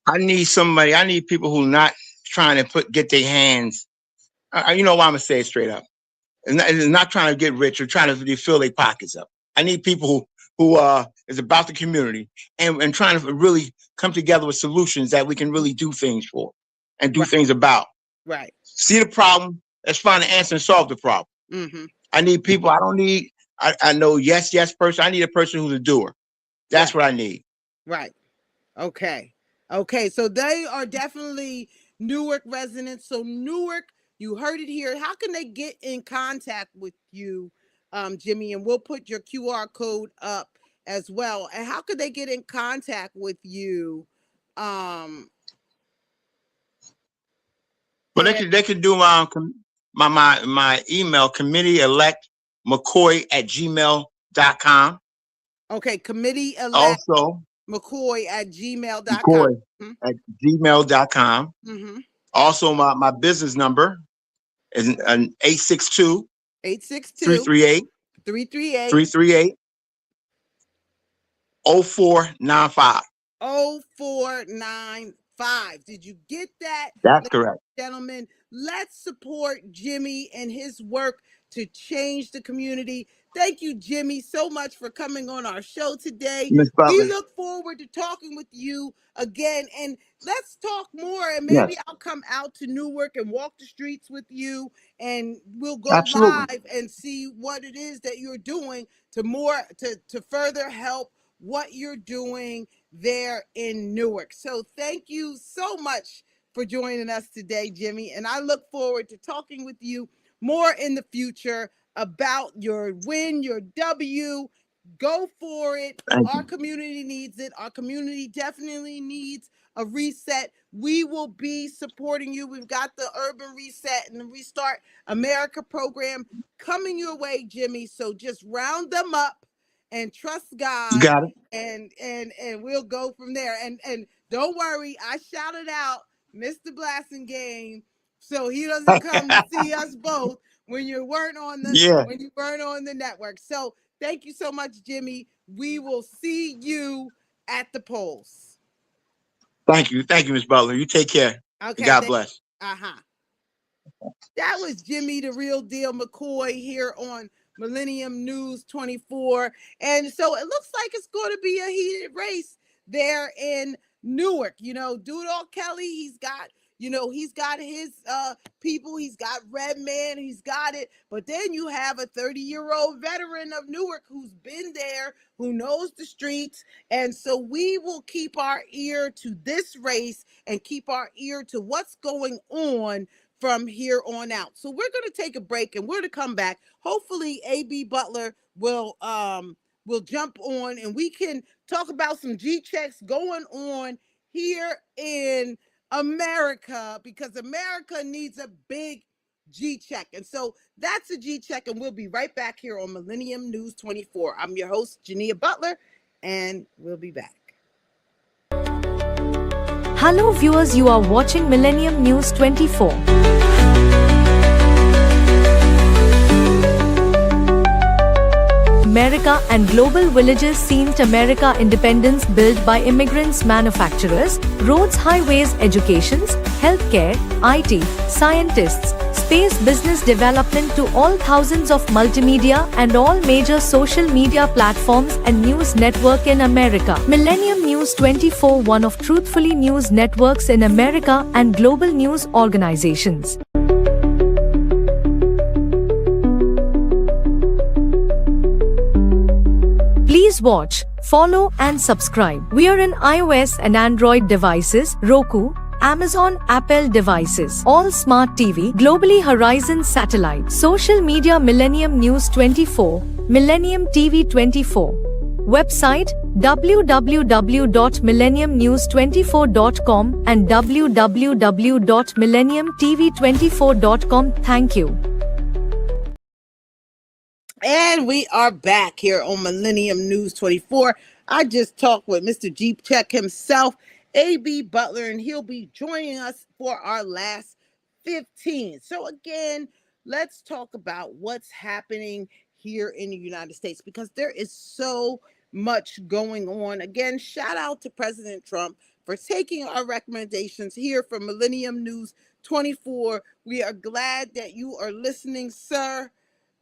C: I need somebody. I need people who not trying to get their hands. You know why I'm gonna say it straight up. And not trying to get rich or trying to really fill their pockets up. I need people who is about the community and trying to really come together with solutions that we can really do things for and do
B: Right,
C: things about.
B: right.
C: See the problem, let's find an answer and solve the problem.
B: Hmm.
C: I need people. I don't need. I know yes person. I need a person who's a doer. That's
B: Right,
C: what I need.
B: right. Okay. Okay. So they are definitely Newark residents. So Newark, you heard it here. How can they get in contact with you, Jimmy? And we'll put your QR code up as well. And how could they get in contact with you? Um,
C: But they
B: and
C: could do my email committee elect McCoy@gmail.com.
B: okay, committee elect
C: Also
B: McCoy at gmail.com.
C: McCoy@gmail.com.
B: Mm-hmm.
C: Also, my business number is an 862
B: 862
C: 338
B: 338
C: 338 0495.
B: 0495. Did you get that,
C: That's
B: ladies
C: correct.
B: and gentlemen? Let's support Jimmy and his work to change the community. Thank you, Jimmy, so much for coming on our show today.
C: Miss
B: We
C: Butler.
B: look forward to talking with you again, and let's talk more. And maybe
C: Yes,
B: I'll come out to Newark and walk the streets with you, and we'll go
C: absolutely.
B: live and see what it is that you're doing to further help what you're doing there in Newark. So thank you so much for joining us today, Jimmy. And I look forward to talking with you more in the future about your win, your W. Go for it.
C: Thank
B: Our
C: you.
B: community needs it. Our community definitely needs a reset. We will be supporting you. We've got the Urban Reset and the Restart America program coming your way, Jimmy. So just round them up and trust
C: You
B: God,
C: got it.
B: and we'll go from there. And don't worry, I shouted out Mr. Blasingame so he doesn't come to see us both when you weren't on
C: Yeah.
B: the network. So thank you so much, Jimmy. We will see you at the polls.
C: Thank you. Thank you, Miss Butler. You take care.
B: Okay.
C: God bless.
B: Uh-huh. That was Jimmy the Real Deal McCoy here on Millennium News 24. And so it looks like it's going to be a heated race there in Newark. Doodle Kelly, he's got, You know, he's got his people, he's got Redman, he's got it. But then you have a 30-year-old veteran of Newark who's been there, who knows the streets. And so we will keep our ear to this race and keep our ear to what's going on from here on out. So we're going to take a break and we're to come back. Hopefully AB Butler will jump on and we can talk about some G checks going on here in America, because America needs a big G check. And so that's a G check, and we'll be right back here on Millennium News 24. I'm your host, Jineea Butler, and we'll be back.
D: Hello viewers, you are watching Millennium News 24. America and global villages seen America independence built by immigrants, manufacturers, roads, highways, educations, healthcare, IT, scientists, space business development to all thousands of multimedia and all major social media platforms and news network in America. Millennium News 24, one of truthfully news networks in America and global news organizations. Please watch, follow and subscribe. We are in iOS and Android devices, Roku, Amazon, Apple devices, all smart TV, globally Horizon satellite, social media Millennium News 24, Millennium TV 24. Website www.millenniumnews24.com and www.millenniumtv24.com. Thank you.
B: And we are back here on Millennium News 24. I just talked with Mr. Jeep Check himself, AB Butler, and he'll be joining us for our last 15. So again, let's talk about what's happening here in the United States, because there is so much going on. Again, shout out to President Trump for taking our recommendations here from Millennium News 24. We are glad that you are listening, sir.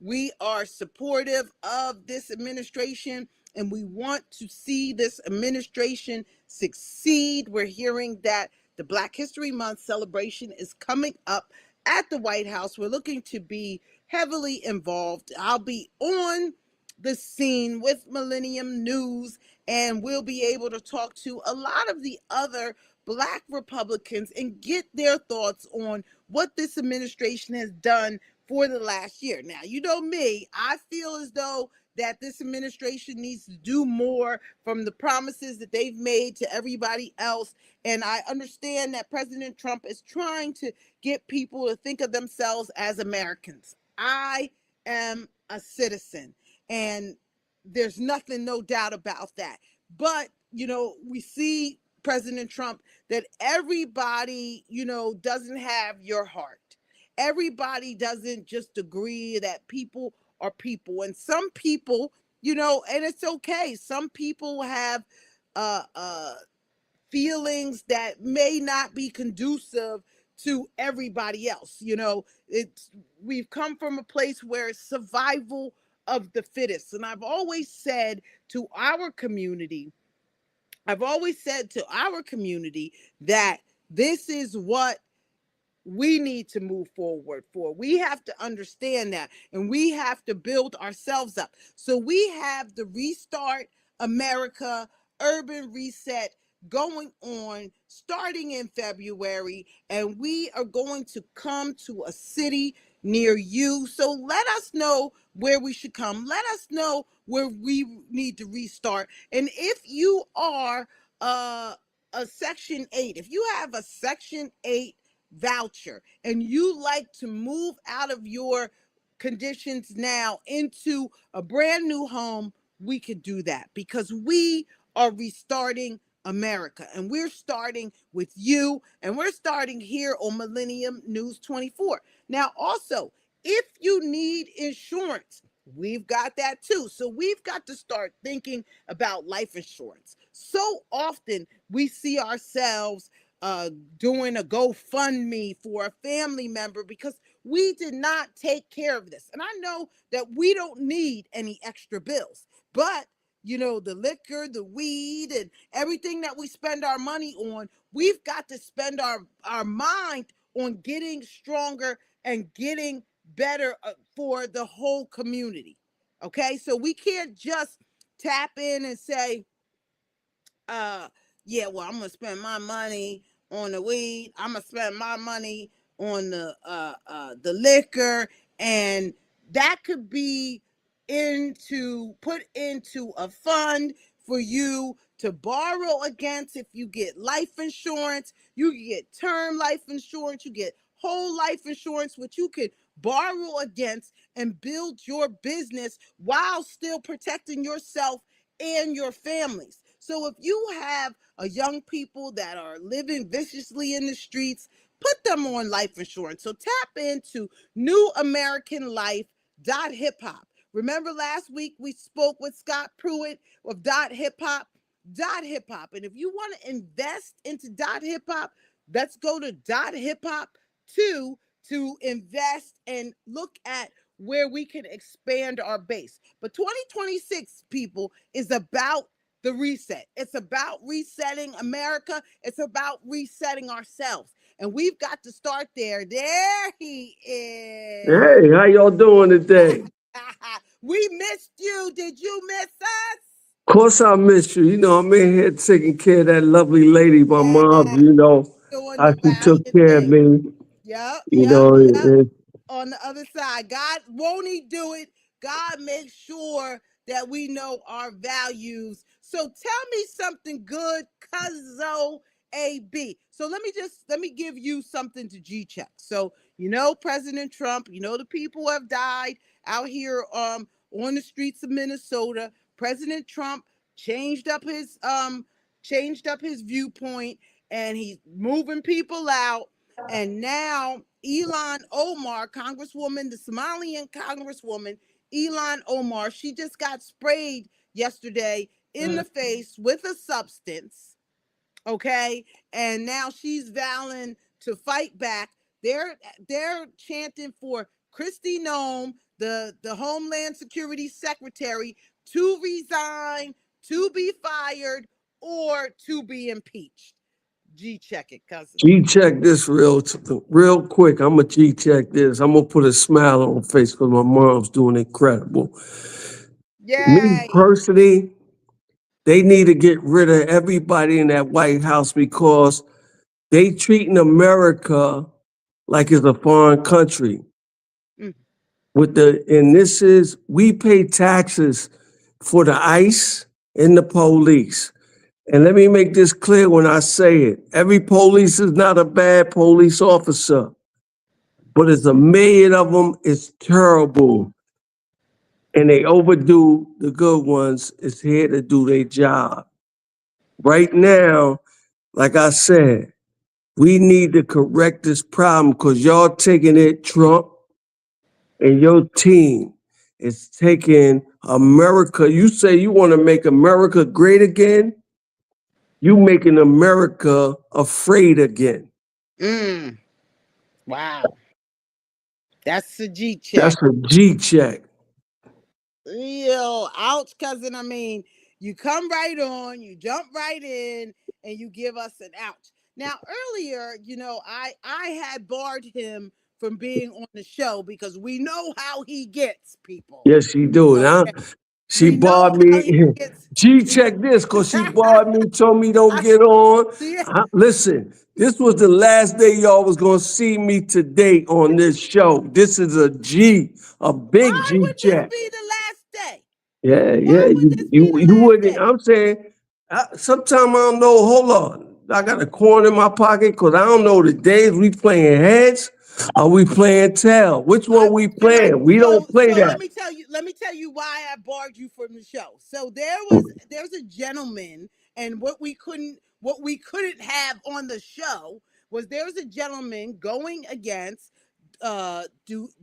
B: We are supportive of this administration, and we want to see this administration succeed. We're hearing that the Black History Month celebration is coming up at the White House. We're looking to be heavily involved. I'll be on the scene with Millennium News, and we'll be able to talk to a lot of the other Black Republicans and get their thoughts on what this administration has done for the last year. Now, you know me, I feel as though that this administration needs to do more from the promises that they've made to everybody else. And I understand that President Trump is trying to get people to think of themselves as Americans. I am a citizen, and there's nothing, no doubt about that. But, you know, we see President Trump that everybody, you know, doesn't have your heart. Everybody doesn't just agree that people are people. And some people, you know, and it's okay. Some people have feelings that may not be conducive to everybody else. You know, we've come from a place where it's survival of the fittest. And I've always said to our community that this is what we need to move forward for. We have to understand that, and we have to build ourselves up. So we have the Restart America Urban Reset going on starting in February, and we are going to come to a city near you. So let us know where we should come. Let us know where we need to restart. And if you are a Section 8, if you have a Section 8 voucher and you like to move out of your conditions now into a brand new home, we could do that, because we are restarting America, and we're starting with you, and we're starting here on Millennium News 24. Now, also, if you need insurance, we've got that too. So we've got to start thinking about life insurance. So often we see ourselves doing a GoFundMe for a family member because we did not take care of this. And I know that we don't need any extra bills, but the liquor, the weed, and everything that we spend our money on. We've got to spend our mind on getting stronger and getting better for the whole community. Okay, so we can't just tap in and say, yeah, well, I'm gonna spend my money on the weed. I'm gonna spend my money on the liquor, and that could be put into a fund for you to borrow against. If you get life insurance, you get term life insurance, you get whole life insurance, which you could borrow against and build your business while still protecting yourself and your families. So if you have a young people that are living viciously in the streets, put them on life insurance. So tap into New American Life Hip Hop. Remember last week we spoke with Scott Pruitt of Hip Hop. Hip Hop. And if you want to invest into Hip Hop, let's go to Hip Hop to invest and look at where we can expand our base. But 2026, people, is about the reset. It's about resetting America. It's about resetting ourselves. And we've got to start there. There he is.
F: Hey, how y'all doing today?
B: We missed you. Did you miss us?
F: Of course I miss you. I'm in here taking care of that lovely lady, my mom,
B: Doing
F: how
B: the
F: she took
B: valiant
F: care of
B: thing.
F: me.
B: Yep.
F: And
B: On the other side, God, won't he do it? God makes sure that we know our values. So tell me something good, Cuzzo AB. So let me give you something to G check. So President Trump, the people have died out here on the streets of Minnesota. President Trump changed up his viewpoint, and he's moving people out. And now Elon Omar, Congresswoman, the Somalian Congresswoman, Elon Omar, she just got sprayed yesterday in the face with a substance. Okay. And now she's vowing to fight back. They're chanting for Kristi Noem, the Homeland Security Secretary, to resign, to be fired, or to be impeached. G check it, cousin.
F: G-check this real quick. I'm going to G-check this. I'm going to put a smile on her face because my mom's doing incredible.
B: Yay.
F: Me personally, they need to get rid of everybody in that White House because they treating America like it's a foreign country.
B: Mm.
F: We pay taxes for the ICE and the police. And let me make this clear when I say it. Every police is not a bad police officer, but as a million of them, it's terrible. And they overdo the good ones. It's here to do their job. Right now, like I said, we need to correct this problem because y'all taking it, Trump and your team is taking America. You say you want to make America great again? You making America afraid again.
B: Wow. That's a G check.
F: That's a G check.
B: Real ouch, cousin. I mean, you come right on, you jump right in, and you give us an ouch. Now, earlier, I had barred him from being on the show because we know how he gets, people.
F: Yes, she do. Okay. She barred me. G check this because she barred me, told me don't get on. Listen, this was the last day y'all was going to see me today on this show. This is a big G check.
B: Why would this be the last day?
F: Yeah. You wouldn't. I'm saying, sometimes I don't know. Hold on. I got a coin in my pocket because I don't know the days we playing heads. Are we playing tail? Which one we playing? We don't play that.
B: Let me tell you why I barred you from the show. So there's a gentleman, and what we couldn't have on the show was there's a gentleman going against Do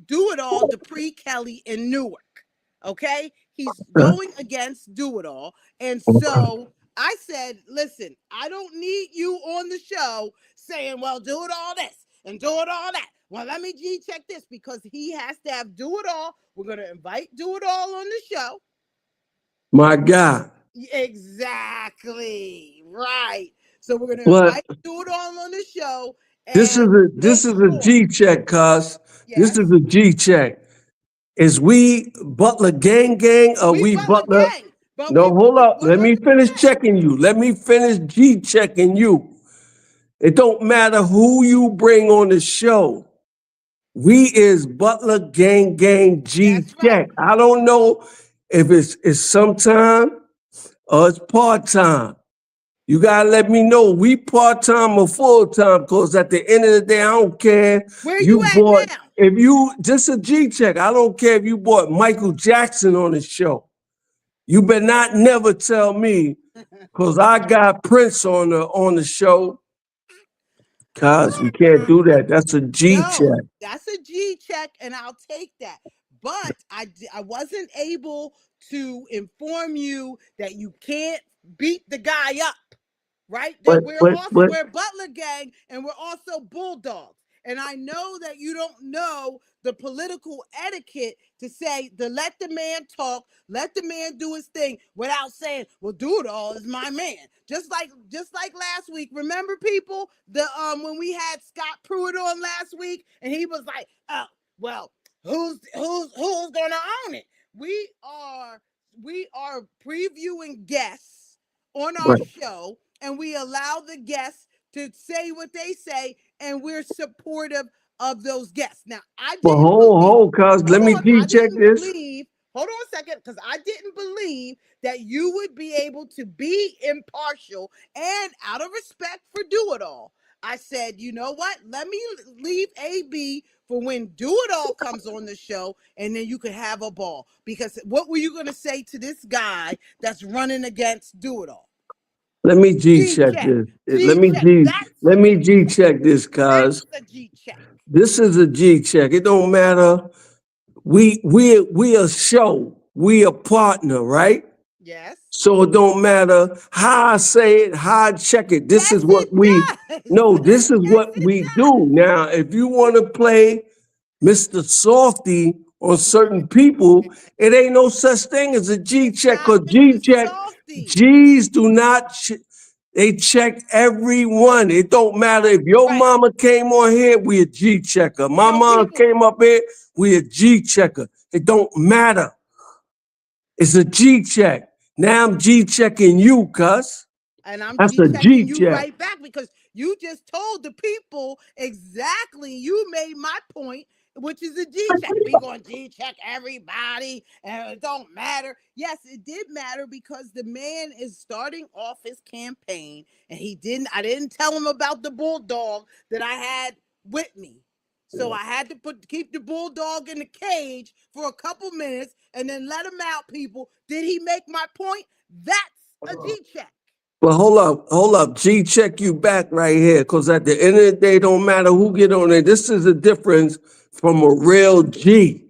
B: It All, Dupree Kelly in Newark. Okay, he's going against Do It All, and so I said, listen, I don't need you on the show saying, well, do it all this and do it all that. Well, let me G check this because he has to have Do It All. We're going to invite Do It All on the show.
F: My guy.
B: Exactly. Right. So we're gonna
F: But
B: invite Do It All on the show
F: this is
B: and make
F: a
B: sure.
F: G check, cuz. This
B: Yes.
F: is a G check. Is we Butler gang gang or
B: We
F: we
B: Butler
F: Butler?
B: gang, but
F: No,
B: we
F: hold up. Let me finish
B: 100%.
F: checking you. Let me finish G checking you. It don't matter who you bring on the show. We is Butler gang gang G
B: That's right.
F: check. I don't know if it's sometime or it's part-time. You gotta let me know we part-time or full-time, because at the end of the day, I don't care.
B: Where
F: You
B: you at
F: bought,
B: now?
F: if you just a G check, I don't care if you bought Michael Jackson on the show. You better not never tell me, because I got Prince on the show. Cause we can't do that. That's a G
B: No,
F: check.
B: that's a G check, and I'll take that. But I wasn't able to inform you that you can't beat the guy up, right? That
F: But
B: we're Butler gang and we're also Bulldogs. And I know that you don't know the political etiquette to say to let the man talk, let the man do his thing without saying, "Well, Do It All is my man." Just like last week. Remember, people, the when we had Scott Pruitt on last week, and he was like, "Oh, well, who's gonna own it?" We are previewing guests on our
F: but
B: show, and we allow the guests to say what they say, and we're supportive of those guests. Now, I
F: but
B: didn't believe,
F: cuz
B: hold
F: let me
B: on,
F: G
B: I
F: check
B: didn't
F: this.
B: believe, hold on a second, because I didn't believe that you would be able to be impartial and out of respect for Do It All. I said, you know what? Let me leave AB for when Do It All comes on the show, and then you could have a ball. Because what were you going to say to this guy that's running against Do It All?
F: Let me G
B: G
F: check
B: check.
F: this.
B: G check. That's
F: Let
B: a
F: me
B: G
F: G
B: check.
F: check this, cuz.
B: That's a G check.
F: This is a G check. It don't matter. We a show. We a partner, right?
B: Yes.
F: So it don't matter how I say it, how I check it. This
B: Yes,
F: is what
B: it
F: we
B: does.
F: no, this is
B: Yes,
F: what
B: it
F: we
B: does.
F: do. Now, if you want to play Mr. Softy on certain people, it ain't no such thing as a G
B: It's
F: check,
B: not
F: because
B: Mr.
F: G check,
B: Softy.
F: G's do not, they check everyone. It don't matter if your
B: Right.
F: mama came on here, we a G checker. My
B: So
F: mom
B: people,
F: came up here, we a G checker. It don't matter. It's a G check. Now I'm G checking you, cuz.
B: and I'm
F: That's
B: G
F: a G
B: checking you
F: check.
B: right back because you just told the people exactly. You made my point, which is a G check. We going to G check everybody, and it don't matter. Yes, it did matter because the man is starting off his campaign, and he didn't. I didn't tell him about the bulldog that I had with me. So I had to keep the bulldog in the cage for a couple minutes and then let him out, people. Did he make my point? That's a G check.
F: But hold up. G check you back right here. Because at the end of the day, don't matter who get on it. This is a difference from a real G.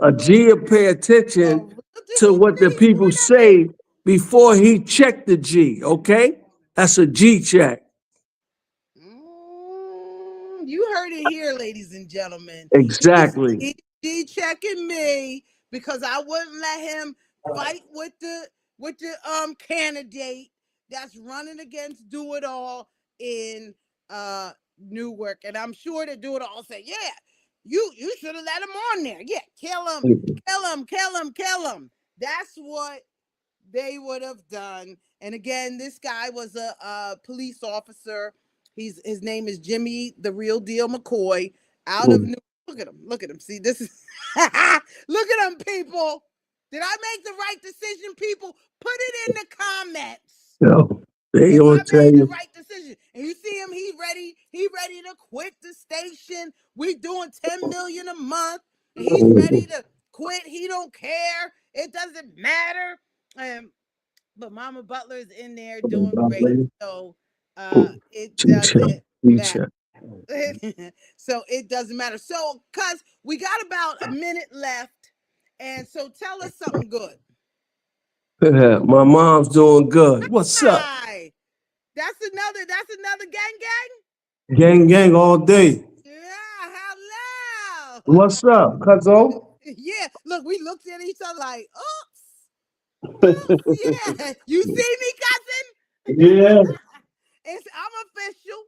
F: A G will pay attention to what the people say before he check the G, okay? That's a G check.
B: You heard it here, ladies and gentlemen.
F: Exactly.
B: He's checking me because I wouldn't let him fight with the candidate that's running against Do It All in Newark. And I'm sure that Do It All say, yeah, you should have let him on there. Yeah, kill him, kill him, kill him, kill him. That's what they would have done. And again, this guy was a police officer. His name is Jimmy the Real Deal McCoy out of New. Look at him. Look at him. See, this is look at him, people. Did I make the right decision, people? Put it in the comments
F: No, they
B: if I
F: gonna tell
B: made the
F: you.
B: right decision. And you see him, he ready to quit the station. We doing 10 million a month, and he's ready to quit. He don't care. It doesn't matter. But Mama Butler is in there doing great. So it doesn't matter. So it doesn't matter. So, cuz we got about a minute left. And so tell us something good.
F: My mom's doing good. What's up?
B: Hi. That's another gang.
F: Gang, gang all day.
B: Yeah, hello.
F: What's up, cuzzo?
B: Yeah. Look, we looked at each other like, oops. Yeah, you see me, cousin?
F: Yeah.
B: I'm official.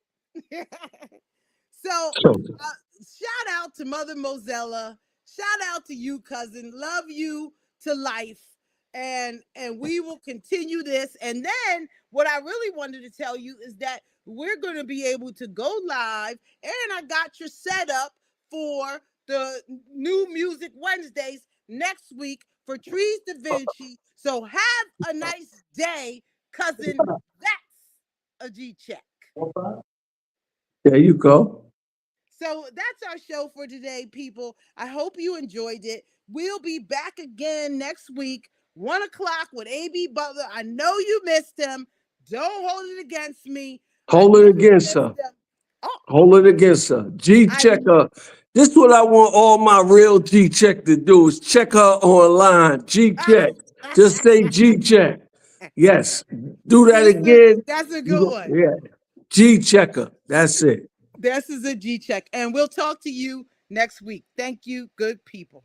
B: So, shout out to Mother Mozella. Shout out to you, cousin. Love you to life. And we will continue this. And then what I really wanted to tell you is that we're going to be able to go live. And I got your setup for the new Music Wednesdays next week for Trees Da Vinci. So have a nice day, cousin. That's a G check.
F: There you go.
B: So that's our show for today, people. I hope you enjoyed it. We'll be back again next week, 1 o'clock with A.B. Butler. I know you missed him. Don't hold it against me.
F: Hold it against her.
B: Oh,
F: Hold it against her. G checker. This is what I want all my real G check to do is check her online. G check. Just say G check. Yes. Do that again.
B: That's a good one.
F: Yeah. G checker. That's it.
B: This is a G check. And we'll talk to you next week. Thank you, good people.